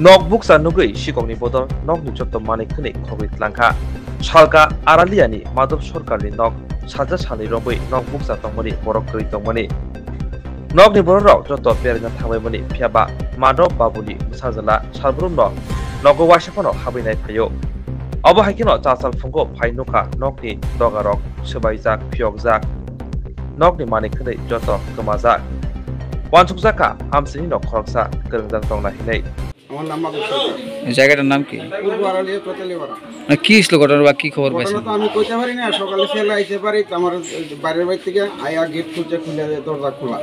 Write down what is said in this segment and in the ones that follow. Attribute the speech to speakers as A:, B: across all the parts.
A: Nokbuk sanugui shikongni bodol nokni jotto manikni khobit langkha salka araliani madop sorkarni nok saja sani robui nokbuk satongmani borok kri tongmani nokni borok jotto perna thamai phiaba madop babuni sajala salbrum no nogo washapono habinai phayo abo haikino chasal phungo phainuka nokni dogarok sebaijak phiokjak nokni manikni jotto kemajak wansukjaka hamsini nok khoroksa gerungjang tongna hinai
B: আমার নাম মাদক সরকার।
C: জায়গাটার নাম কি?
B: পূর্বারালিয়া তোতালিপাড়া।
C: কি ছিল ঘটনা বা কি খবর পাইছেন?
B: ঘটনা তো আমি কইতে পারি না, সকালে ছেলে আইতে পারি আমার বাড়ির বাড়ি থেকে আয়া গেট খুলে দরজা খোলা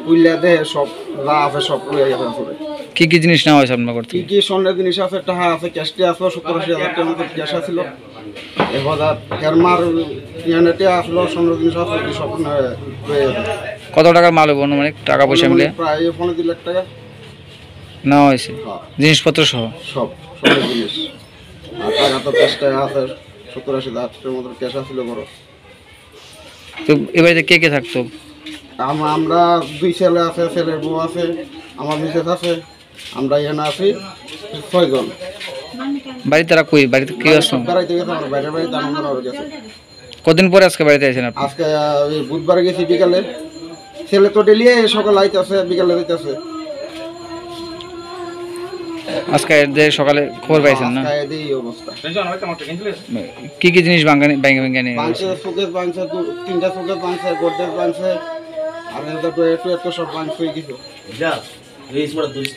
B: খুললে দেহে সব যা আছে সব লইয়া গেছে আসলে।
C: কি কি জিনিস নেওয়া হয়েছে আপনার করতে?
B: কি স্বর্ণের জিনিস আছে, টাকা আছে, ক্যাশটি আছে, 70-80 টাকার মতো ক্যাশ আছিল, 1000 হেরমার ইয়ানেটে আসলো, স্বর্ণের জিনিস আছে সব
C: কত টাকার মাল হবে মানে টাকা পয়সা মিলে?
B: প্রায় 15 লাখ টাকা
C: নেওয়া হয়েছে জিনিসপত্র সহ
B: সব জিনিস। আর টাকা তো ক্যাশটা আছে 70-80 টাকার মতো ক্যাশ আছিল বড়।
C: তো এবারে কে কে থাকতো?
B: আমরা দুই ছেলে আছে, ছেলের বউ আছে, আমার মিসেস আছে, আমরা এখানে আছি 6 জন।
C: বাড়িতে তারা কই? বাড়িতে কে আসছে?
B: বাড়িতে গেছে আমার বাইরের বাড়িতে আনন্দনগর গেছে।
C: কদিন পরে আজকে বাড়িতে আছেন আপনি?
B: আজকে বুধবার গেছি বিকালে, ছেলে তো ডেলি সকালে আইতেছে বিকালে যাইতেছে।
C: আজকে সকালে খবর পাইছেন না?
B: এই অবস্থা।
C: কি কি জিনিস ভাঙা নিয়ে
B: বাংছে? শোকেস বাংছে, 3টা শোকেস বাংছে, গোদরেজ বাংছে, আর একটু সব বাংছে কিছু।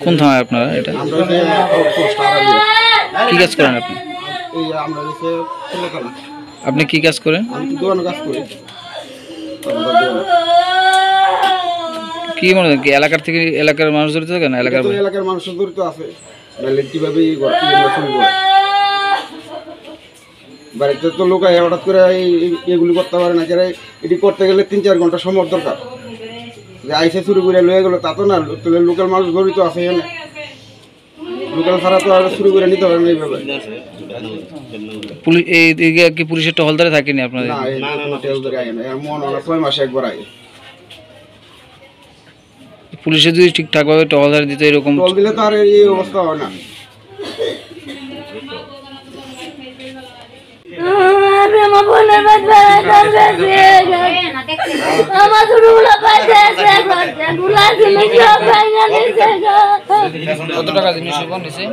C: কোন থানায় আপনারা? এটা
B: আমরা
C: কি কাজ করেন আপনি?
B: এই আমরা হচ্ছে ছেলেখানা।
C: আপনি কি কাজ করেন?
B: আমি দোকানে কাজ করি।
C: কি মনে হয় কি এলাকার থেকে এলাকার মানুষ জড়িত থাকে না?
B: এলাকার মানুষ জড়িত আছে, নাহলে কিভাবে শুরু করে? বাড়িতে তো লোক হঠাৎ করে এগুলি করতে পারে না, যারা এটি করতে গেলে 3-4 ঘন্টা সময় দরকার। যে আইসে শুরু করে লয়ে গেলো তা তো না, লোকাল মানুষ জড়িত আছে এখানে, লোকাল ছাড়া তো আর শুরু করে নিতে পারে না এইভাবে।
C: পুলিশ এইদিকে কি পুলিশের টহলদারে থাকেনি আপনাদের?
B: না, টহলদারে আয় না, মন 6 মাসে একবার আয়।
C: পুলিশে যদি ঠিকঠাকভাবে টহলদারি দিতে এরকম
B: টহল দিলে তো আর এই অবস্থা হয় না।
C: কত টাকা জিনিস নিছে?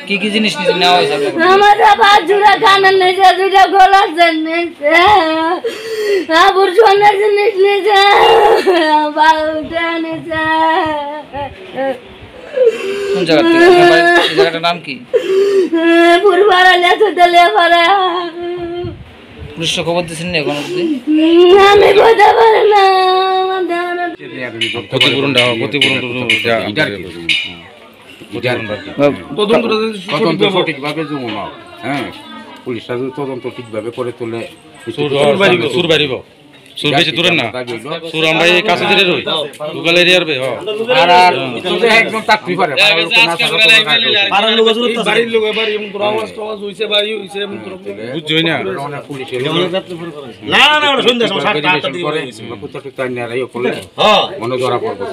C: কি কি জিনিস নেওয়া হয়েছে?
D: আমার বাবা জুড়া কানের নিচে, 2টা গলার নিচে, আবুর সোনার জিনিস নিচে, বাউটা নিচে।
C: কোন জায়গা থেকে? এই জায়গাটার নাম কি?
D: পূর্বারালিয়া তোতালিপাড়া।
C: পুলিশে খবর দিয়েছেন না এখন অবধি?
D: আমি বলতে পারি না।
E: সঠিকভাবে যমুনা, হ্যাঁ, পুলিশরা যদি তদন্ত ঠিকভাবে করে তোলে মনে ধরা পড়বে।